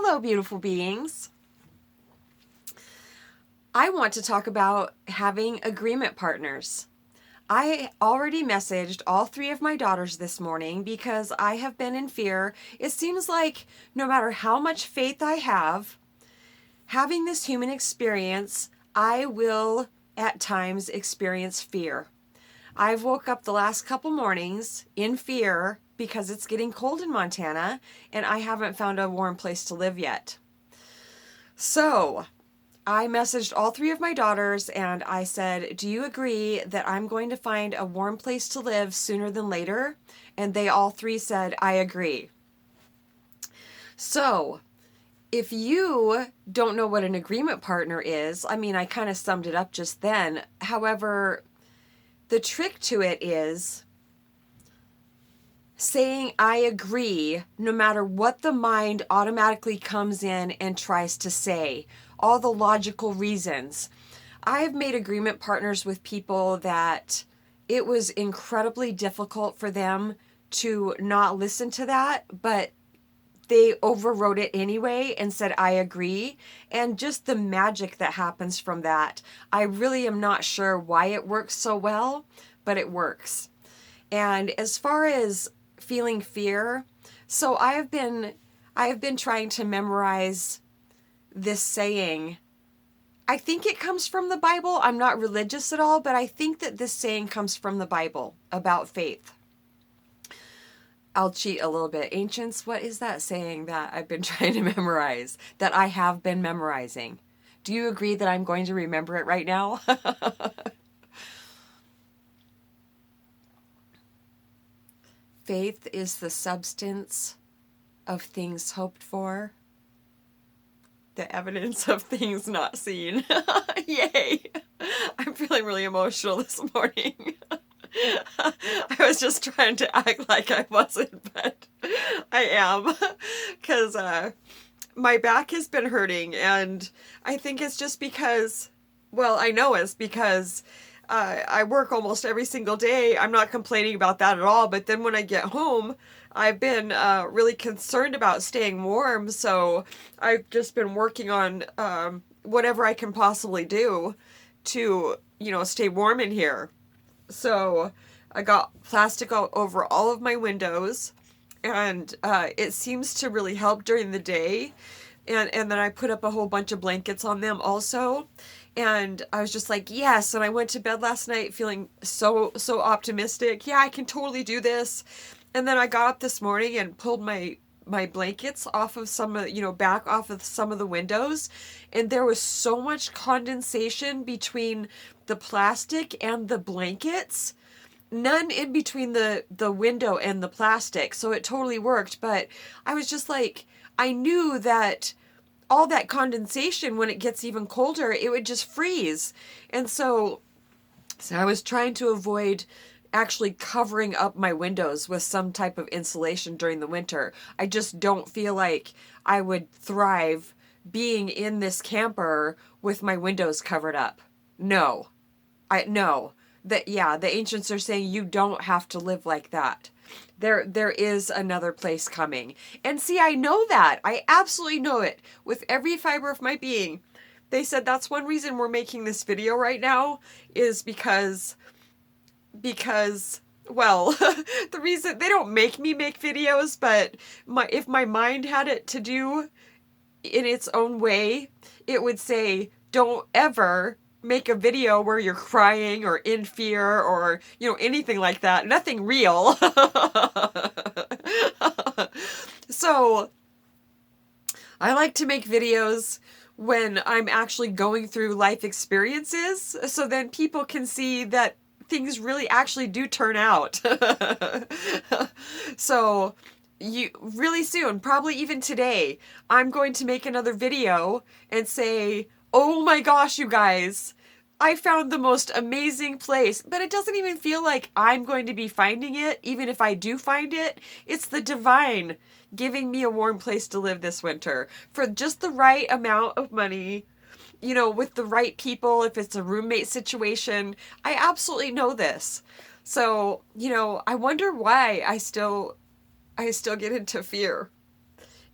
Hello, beautiful beings. I want to talk about having agreement partners. I already messaged all three of my daughters this morning because I have been in fear. It seems like no matter how much faith I have, having this human experience, I will at times experience fear. I've woke up the last couple mornings in fear because it's getting cold in Montana and I haven't found a warm place to live yet. So, I messaged all three of my daughters and I said, "Do you agree that I'm going to find a warm place to live sooner than later?" And they all three said, "I agree." So, if you don't know what an agreement partner is, I kind of summed it up just then. However, the trick to it is saying "I agree" no matter what the mind automatically comes in and tries to say, all the logical reasons. I have made agreement partners with people that it was incredibly difficult for them to not listen to that, but they overrode it anyway and said, "I agree." And just the magic that happens from that, I really am not sure why it works so well, but it works. And as far as feeling fear, so I have been trying to memorize this saying. I think it comes from the Bible. I'm not religious at all, but I think that this saying comes from the Bible about faith. I'll cheat a little bit. Ancients, what is that saying that I've been trying to memorize, that I have been memorizing? Do you agree that I'm going to remember it right now? Faith is the substance of things hoped for, the evidence of things not seen. Yay! I'm feeling really emotional this morning. I was just trying to act like I wasn't, but I am. Because my back has been hurting, and I think it's just because, well, I know it's because I work almost every single day. I'm not complaining about that at all, but then when I get home, I've been really concerned about staying warm, so I've just been working on whatever I can possibly do to, stay warm in here. So I got plastic all over all of my windows, and it seems to really help during the day. And then I put up a whole bunch of blankets on them also. And I was just like, yes. And I went to bed last night feeling so optimistic. Yeah, I can totally do this. And then I got up this morning and pulled my blankets off of some of, back off of some of the windows, and there was so much condensation between the plastic and the blankets, none in between the window and the plastic, so it totally worked. But I was just like, I knew that all that condensation, when it gets even colder, it would just freeze. And so I was trying to avoid actually covering up my windows with some type of insulation during the winter. I just don't feel like I would thrive being in this camper with my windows covered up. No. No. The ancients are saying you don't have to live like that. There is another place coming. And see, I know that. I absolutely know it with every fiber of my being. They said that's one reason we're making this video right now, is because well, the reason they don't make me make videos, but if my mind had it to do in its own way, it would say, "Don't ever make a video where you're crying or in fear or, anything like that. Nothing real." So I like to make videos when I'm actually going through life experiences, so then people can see that things really actually do turn out. So you really soon, probably even today, I'm going to make another video and say, "Oh my gosh, you guys, I found the most amazing place." But it doesn't even feel like I'm going to be finding it. Even if I do find it, it's the divine giving me a warm place to live this winter for just the right amount of money, with the right people, if it's a roommate situation. I absolutely know this. So, I wonder why I still get into fear.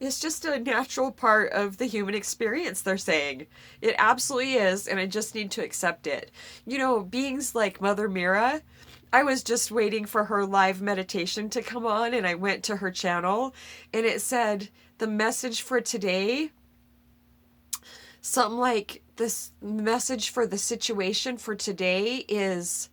It's just a natural part of the human experience, they're saying. It absolutely is, and I just need to accept it. You know, beings like Mother Mira, I was just waiting for her live meditation to come on, and I went to her channel, and it said the message for today, something like this message for the situation for today is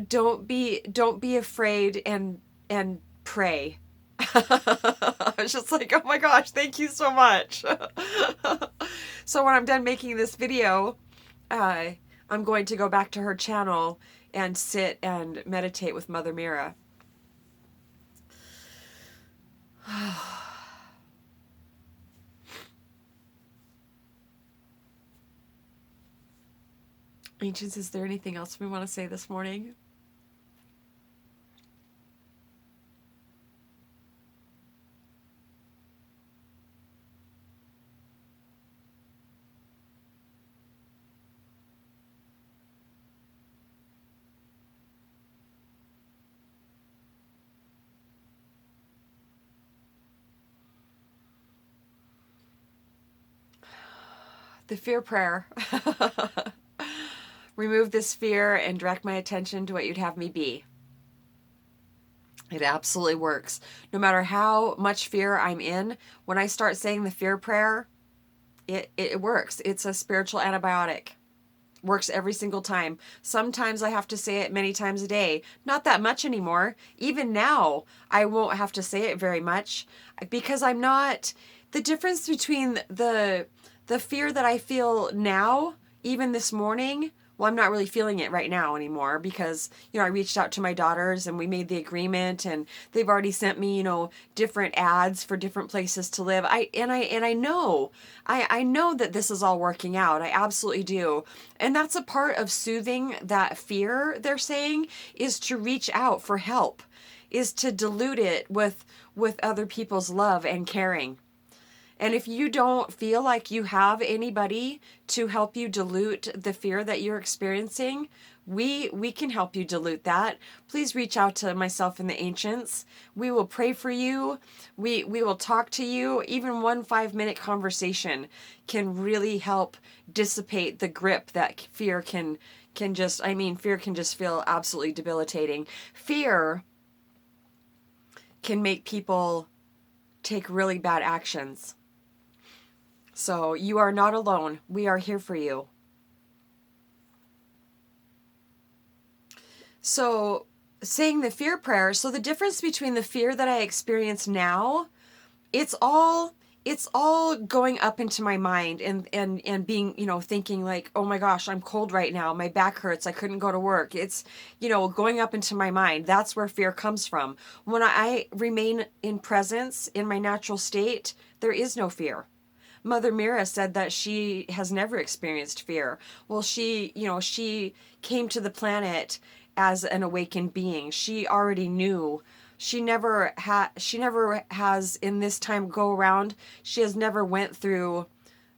don't be afraid and pray. I was just like, oh my gosh, thank you so much. So when I'm done making this video, I'm going to go back to her channel and sit and meditate with Mother Mira. Ancients, is there anything else we want to say this morning? The fear prayer. Remove this fear and direct my attention to what you'd have me be. It absolutely works. No matter how much fear I'm in, when I start saying the fear prayer, it works. It's a spiritual antibiotic. Works every single time. Sometimes I have to say it many times a day. Not that much anymore. Even now, I won't have to say it very much because I'm not... The difference between the fear that I feel now, even this morning, well, I'm not really feeling it right now anymore because, you know, I reached out to my daughters and we made the agreement and they've already sent me, you know, different ads for different places to live. I know that this is all working out. I absolutely do. And that's a part of soothing that fear, they're saying, is to reach out for help, is to dilute it with other people's love and caring. And if you don't feel like you have anybody to help you dilute the fear that you're experiencing, we can help you dilute that. Please reach out to myself and the ancients. We will pray for you. We will talk to you. Even 1 5-minute conversation can really help dissipate the grip that fear can just, I mean, fear can just feel absolutely debilitating. Fear can make people take really bad actions. So you are not alone. We are here for you. So saying the fear prayer, so the difference between the fear that I experience now, it's all going up into my mind and being, you know, thinking like, oh my gosh, I'm cold right now. My back hurts. I couldn't go to work. It's, you know, going up into my mind. That's where fear comes from. When I remain in presence in my natural state, there is no fear. Mother Mira said that she has never experienced fear. Well, she came to the planet as an awakened being. She already knew. She never has in this time go around, she has never went through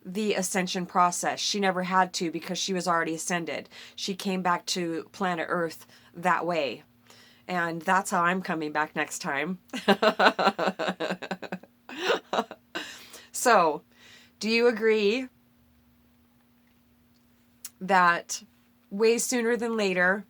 the ascension process. She never had to because she was already ascended. She came back to planet Earth that way. And that's how I'm coming back next time. So, do you agree that way sooner than later,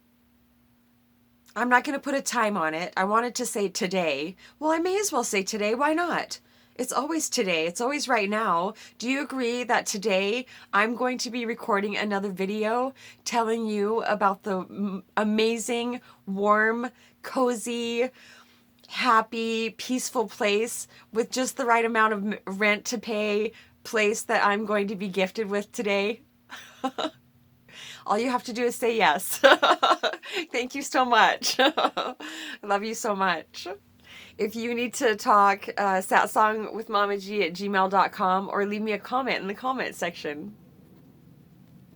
I'm not going to put a time on it. I wanted to say today. Well, I may as well say today. Why not? It's always today. It's always right now. Do you agree that today I'm going to be recording another video telling you about the amazing, warm, cozy, happy, peaceful place with just the right amount of rent to pay place that I'm going to be gifted with today? All you have to do is say yes. Thank you so much. I love you so much. If you need to talk, satsongwithmamaG@gmail.com or leave me a comment in the comment section.